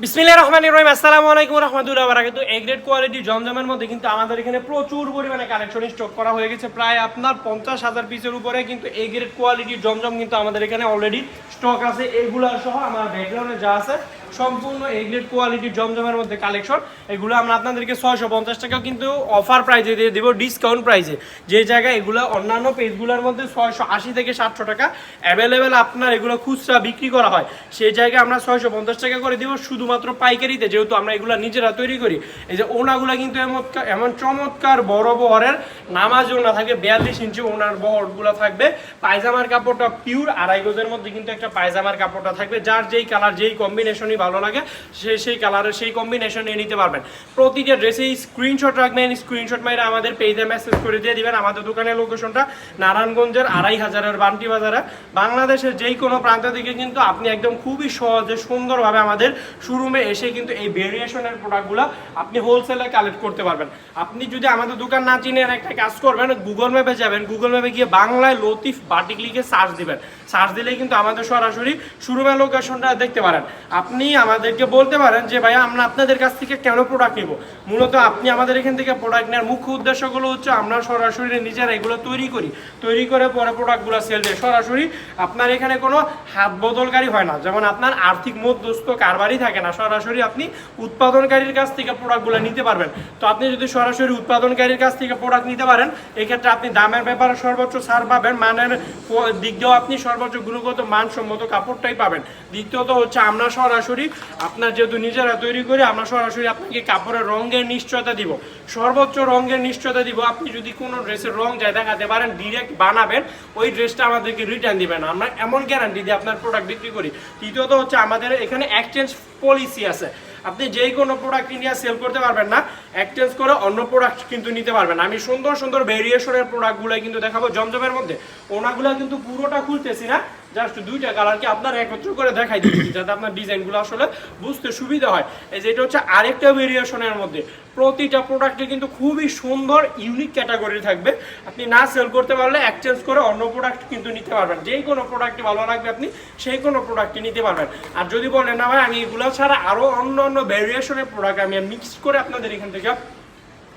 বিসমিল্লাহির রহমানির রহিম। আসসালামু আলাইকুম ওয়া রাহমাতুল্লাহি ওয়া বারাকাতুহু। এ গ্রেড কোয়ালিটি জমজমের মধ্যে কিন্তু আমাদের এখানে প্রচুর পরিমাণে কালেকশন স্টক করা হয়ে গেছে, প্রায় আপনার 50,000 পিসের উপরে কিন্তু এ গ্রেড কোয়ালিটি জমজম কিন্তু আমাদের এখানে অলরেডি স্টক আছে। এগুলো সহ আমার ব্যাকগ্রাউন্ডে যা আছে সম্পূর্ণ এ গ্রেড কোয়ালিটি জমজমের মধ্যে কালেকশন। এগুলো আমরা আপনাদেরকে 650 টাকা কিন্তু অফার প্রাইজে দিয়ে দেবো, ডিসকাউন্ট প্রাইজে। যে জায়গায় এগুলো অন্যান্য পেজগুলোর মধ্যে 680 থেকে 700 টাকা অ্যাভেলেবেল আপনার এগুলো খুচরা বিক্রি করা হয়, সেই জায়গায় আমরা 650 টাকা করে দিব শুধুমাত্র পাইকারিতে, যেহেতু আমরা এগুলো নিজেরা তৈরি করি। এই যে ওনাগুলো কিন্তু এমন চমৎকার বড় বহরের নামাজ ওনা থাকবে, 42 ইঞ্চি ওনার বহরগুলো থাকবে। পায়জামার কাপড়টা পিওর আড়াই গজের মধ্যে কিন্তু একটা পায়জামার কাপড়টা থাকবে, যার যেই কালার যেই কম্বিনেশনই ভালো লাগে সেই কালারের সেই কম্বিনেশন নিয়ে নিতে পারবেন। প্রতিটা ড্রেসেই স্ক্রিনশট রাখবেন, স্ক্রিনশট মাইরে আমাদের পেজে মেসেজ করে দিয়ে দিবেন। আমাদের দোকানের লোকেশনটা নারায়ণগঞ্জের 2500 বান্টি বাজারে। বাংলাদেশের যেই কোনো প্রান্ত থেকে কিন্তু আপনি একদম খুবই সহজে সুন্দরভাবে আমাদের শোরুমে এসে কিন্তু এই ভেরিয়েশনের প্রোডাক্টগুলো আপনি হোলসেলে কালেক্ট করতে পারবেন। আপনি যদি আমাদের দোকান না চিনেন, একটা কাজ করবেন, গুগল ম্যাপে যাবেন, গুগল ম্যাপে গিয়ে বাংলায় লতিফ বাটিক লিখে সার্চ দিবেন। সার্চ দিলেই কিন্তু আমাদের সরাসরি শোরুমের লোকেশনটা দেখতে পারেন। আপনি আমাদেরকে বলতে পারেন যে ভাইয়া আমরা আপনাদের কাছ থেকে কেন প্রোডাক্ট নিব। মূলত আপনি আমাদের এখান থেকে প্রোডাক্ট নেওয়ার মুখ্য উদ্দেশ্যগুলো হচ্ছে আমরা সরাসরি নিজেরা এগুলো তৈরি করে পরে প্রোডাক্টগুলো সেল দিয়ে সরাসরি আপনার এখানে কোনো হাত বদলকারী হয় না, যেমন আপনার আর্থিক মধ্যস্থ কারবারই থাকে না। সরাসরি আপনি উৎপাদনকারীর কাছ থেকে প্রোডাক্টগুলো নিতে পারবেন। তো আপনি যদি সরাসরি উৎপাদনকারীর কাছ থেকে প্রোডাক্ট নিতে পারেন, এক্ষেত্রে আপনি দামের ব্যাপারে সর্বোচ্চ ছাড় পাবেন, মানের দিক দিয়েও আপনি সর্বোচ্চ গুণগত মানসম্মত কাপড়টাই পাবেন। দ্বিতীয়ত হচ্ছে আমরা সরাসরি আপনার যেহেতু নিজেরা তৈরি করি, আমরা সরাসরি আপনাকে কাপড়ের রঙের নিশ্চয়তা দিব, সর্বোচ্চ রঙের নিশ্চয়তা দিব। আপনি যদি কোনো ড্রেসের রং যায় দেখাতে পারেন, ডিরেক্ট বানাবেন, ওই ড্রেসটা আমাদেরকে রিটার্ন দিবেন, আমরা এমন গ্যারান্টি দিয়ে আপনার প্রোডাক্ট বিক্রি করি। তৃতীয়ত হচ্ছে আমাদের এখানে এক্সচেঞ্জ পলিসি আছে। আপনি যেই কোনো প্রোডাক্ট ইন্ডিয়া সেল করতে পারবেন না, এক্সচেঞ্জ করে অন্য প্রোডাক্ট কিন্তু নিতে পারবেন। আমি সুন্দর সুন্দর ভেরিয়েশনের প্রোডাক্টগুলো কিন্তু দেখাবো জমজমের মধ্যে। ওনাগুলো কিন্তু পুরোটা খুলতেছি না, জাস্ট দুইটা কালারকে আপনার একত্র করে দেখাই দিচ্ছি যাতে আপনার ডিজাইনগুলো আসলে বুঝতে সুবিধা হয়। এই যে এটা হচ্ছে আরেকটা ভেরিয়েশনের মধ্যে। প্রতিটা প্রোডাক্টে কিন্তু খুবই সুন্দর ইউনিক ক্যাটাগরি থাকবে। আপনি না সেল করতে পারলে এক্সচেঞ্জ করে অন্য প্রোডাক্ট কিন্তু নিতে পারবেন। যেই কোনো প্রোডাক্টটি ভালো লাগবে আপনি সেই কোনো প্রোডাক্টটি নিতে পারবেন। আর যদি বলেন না ভাই আমি এগুলো ছাড়া আরও অন্য অন্য ভেরিয়েশনের প্রোডাক্ট আমি মিক্স করে আপনাদের এখান থেকে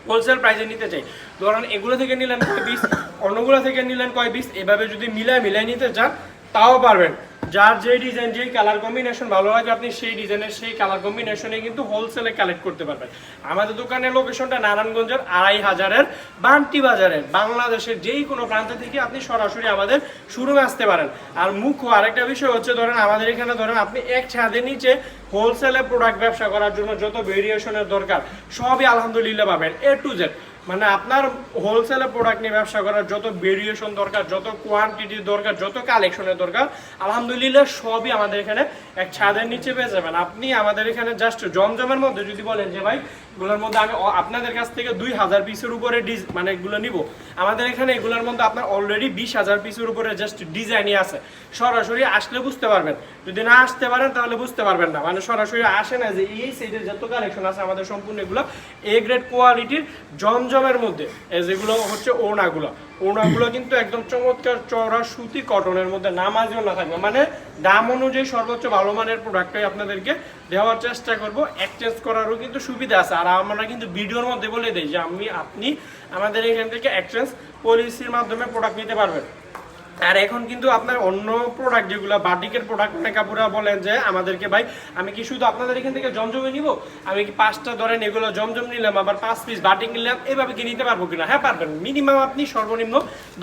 হোলসেল প্রাইসে নিতে চাই, ধরেন এগুলো থেকে নিলেন কয় পিস, অন্যগুলো থেকে নিলেন কয় পিস, এভাবে যদি মিলাই নিতে চান তাও পারবেন। যার যেই ডিজাইন যেই কালার কম্বিনেশন ভালো লাগে আপনি সেই ডিজাইনের সেই কালার কম্বিনেশনে কিন্তু হোলসেলে কালেক্ট করতে পারবেন। আমাদের দোকানের লোকেশনটা নারায়ণগঞ্জের 2500 বান্টি বাজারে। বাংলাদেশের যেই কোনো প্রান্ত থেকে আপনি সরাসরি আমাদের শোরুমে আসতে পারেন। আর মুখ্য আরেকটা বিষয় হচ্ছে, ধরেন আমাদের এখানে ধরেন আপনি এক ছাদের নিচে হোলসেলে প্রোডাক্ট ব্যবসা করার জন্য যত ভেরিয়েশনের দরকার সবই আলহামদুলিল্লাহ পাবেন, A to Z। মানে আপনার হোলসেলে প্রোডাক্ট নিয়ে ব্যবসা করার যত ভেরিয়েশন দরকার, যত কোয়ান্টিটির দরকার, যত কালেকশনের দরকার আলহামদুলিল্লাহ সবই আমাদের এখানে এক ছাদের নিচে পেয়ে যাবেন। আপনি আমাদের এখানে জাস্ট জমজমের মধ্যে যদি বলেন যে ভাই এগুলোর মধ্যে আমি আপনাদের কাছ থেকে 2000 পিসের উপরে মানে এগুলো নিব, আমাদের এখানে এগুলোর মধ্যে আপনার অলরেডি 20,000 পিসের উপরে জাস্ট ডিজাইনই আছে। সরাসরি আসলে বুঝতে পারবেন, যদি না আসতে পারেন তাহলে বুঝতে পারবেন না। মানে সরাসরি আসে না যে এই সাইডের যত কালেকশন আছে আমাদের সম্পূর্ণ এগুলো এ গ্রেড কোয়ালিটির জমজমের মধ্যে। যেগুলো হচ্ছে ওড়নাগুলো কিন্তু একদম চমৎকার চওড়া সুতি কটনের মধ্যে নামাজিও না থাকবে, মানে দাম অনুযায়ী সর্বোচ্চ ভালো মানের প্রোডাক্টটাই আপনাদেরকে দেওয়ার চেষ্টা করব। এক্সচেঞ্জ করারও কিন্তু সুবিধা আছে। আর আমরা কিন্তু ভিডিওর মধ্যে বলে দিই যে আপনি আমাদের এখান থেকে এক্সচেঞ্জ পলিসির মাধ্যমে প্রোডাক্ট নিতে পারবেন। আর এখন কিন্তু আপনার অন্য প্রোডাক্ট যেগুলো বাটিকের প্রোডাক্ট মেকাপুরা বলেন যে আমাদেরকে ভাই আমি কি শুধু আপনাদের এখান থেকে জমজমে নিব, আমি কি 5টা ধরেন এগুলো জমজম নিলাম আবার 5 পিস বাটিক নিলাম, এভাবে কি নিতে পারবো কিনা? হ্যাঁ পারবেন। মিনিমাম আপনি সর্বনিম্ন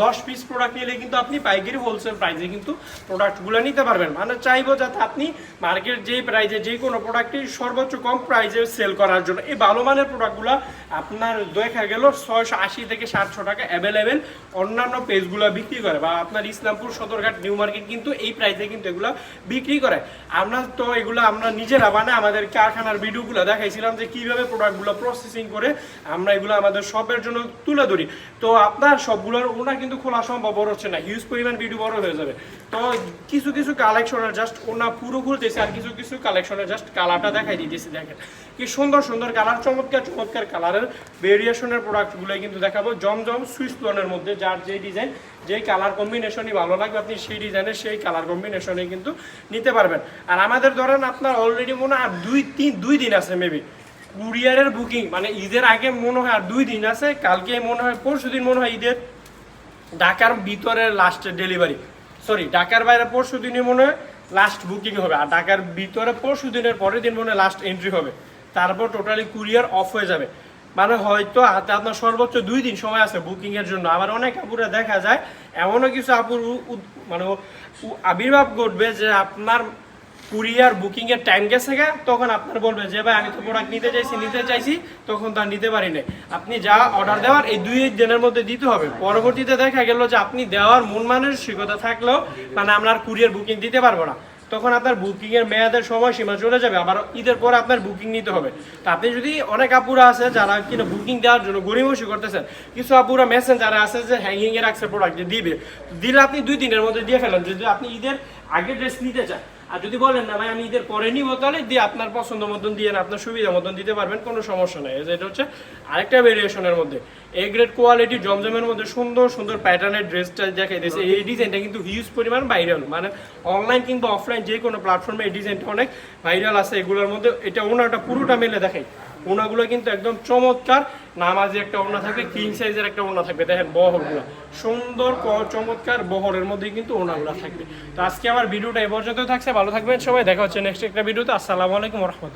10 পিস প্রোডাক্ট নিলে কিন্তু আপনি পাইকারি হোলসেল প্রাইসে কিন্তু প্রোডাক্টগুলো নিতে পারবেন। মানে চাইবো যাতে আপনি মার্কেট যেই প্রাইসে যে কোনো প্রোডাক্টই সর্বোচ্চ কম প্রাইসে সেল করার জন্য এই ভালো মানের প্রোডাক্টগুলো আপনার দেখা গেল 680 থেকে 700 টাকা অ্যাভেলেবেল অন্যান্য পেজগুলো বিক্রি করে, বা আপনার ইসলামপুর সদরঘাট নিউ মার্কেট কিন্তু এই প্রাইসে কিন্তু এগুলো বিক্রি করে। আমরা তো এগুলো আমরা নিজেরা বানাই, আমাদের কারখানার ভিডিওগুলো দেখাইছিলাম যে কিভাবে প্রোডাক্টগুলো প্রসেসিং করে আমরা এগুলো আমাদের শপের জন্য তুলে ধরি। তো আপনার সবগুলোর ওনা কিন্তু খোলা সম্ভব বড় হচ্ছে না, হিউজ পরিমাণ ভিডিও বড় হয়ে যাবে। তো কিছু কিছু কালেকশনের জাস্ট ওনা পুরো খুলতেছে, আর কিছু কিছু কালেকশনের জাস্ট কালারটা দেখাই দিতেছি। দেখেন কি সুন্দর সুন্দর কালার, চমৎকার কালারের ভেরিয়েশনের প্রোডাক্টগুলো কিন্তু দেখাবো জমজম সুইস লোনের মধ্যে, যার যে ডিজাইন যেই কালার কম্বিনেশন কম্বিনেশনই ভালো লাগবে, আপনি সেই ডিজাইনের সেই কালার কম্বিনেশনে কিন্তু নিতে পারবেন। আর আমাদের ধরেন আপনার অলরেডি মনে হয় আর 2 দিন আছে মেবি কুরিয়ারের বুকিং, মানে ঈদের আগে মনে হয় আর 2 দিন আছে, কালকে মনে হয় পরশুদিন মনে হয় ঈদের ঢাকার ভিতরে লাস্ট ডেলিভারি, সরি ঢাকার বাইরে পরশুদিনই মনে হয় লাস্ট বুকিং হবে, আর ঢাকার ভিতরে পরশুদিনের পরের দিন মনে হয় লাস্ট এন্ট্রি হবে, তারপর টোটালি কুরিয়ার অফ হয়ে যাবে। মানে হয়তো হাতে আপনার সর্বোচ্চ 2 দিন সময় আছে বুকিংয়ের জন্য। আবার অনেক আপুরা দেখা যায় এমনও কিছু আপুর মানে আবির্ভাব ঘটবে যে আপনার কুরিয়ার বুকিং এর টাইম গেছে গা, তখন আপনার বলবে যে ভাই আমি তো প্রোডাক্ট নিতে চাইছি তখন তার নিতে পারি নাই। আপনি যা অর্ডার দেওয়ার এই 2 দিনের মধ্যে দিতে হবে। পরবর্তীতে দেখা গেল যে আপনি দেওয়ার মন মানসিকতা থাকলেও মানে আপনার কুরিয়ার বুকিং দিতে পারবো না, তখন আপনার বুকিং এর মেয়াদের সময়সীমা চলে যাবে, আবার ঈদের পরে আপনার বুকিং নিতে হবে। তা আপনি যদি অনেক আপুরা আছে যারা কিনা বুকিং দেওয়ার জন্য গড়িমসি করতেছেন, কিছু আপুরা মেসেঞ্জারে আছে যে হ্যাঙ্গিং এ রাখছে প্রোডাক্ট দিবে, দিলে আপনি 2 দিনের মধ্যে দিয়ে ফেলেন যদি আপনি ঈদের আগে ড্রেস নিতে চান। আর যদি বলেন না ভাই আমি ঈদের পরে নিব, তাহলে দিয়ে আপনার পছন্দ মতন দিয়ে আপনার সুবিধা মতন দিতে পারবেন, কোনো সমস্যা নেই। এটা হচ্ছে আরেকটা ভেরিয়েশনের মধ্যে এ গ্রেড কোয়ালিটি জমজমের মধ্যে সুন্দর সুন্দর প্যাটার্নের ড্রেসটা দেখাই দিয়েছে। এই ডিজাইনটা কিন্তু হিউজ পরিমাণ ভাইরাল, মানে অনলাইন কিংবা অফলাইন যে কোনো প্ল্যাটফর্মে এই ডিজাইনটা অনেক ভাইরাল আছে। এগুলোর মধ্যে এটা ওনাটা পুরোটা মেলে দেখাই, ওনাগুলো কিন্তু একদম চমৎকার নামাজি একটা ওড়না থাকবে, কিং সাইজের একটা ওড়না থাকবে, দেখেন বহরগুলো সুন্দর চমৎকার বহরের মধ্যে কিন্তু ওড়নাগুলো থাকবে। তো আজকে আমার ভিডিওটা এ পর্যন্ত থাকছে, ভালো থাকবেন সবাই, দেখা হচ্ছে নেক্সট একটা ভিডিওতে। আসসালামু আলাইকুম ওয়া রাহমাতুল্লাহ।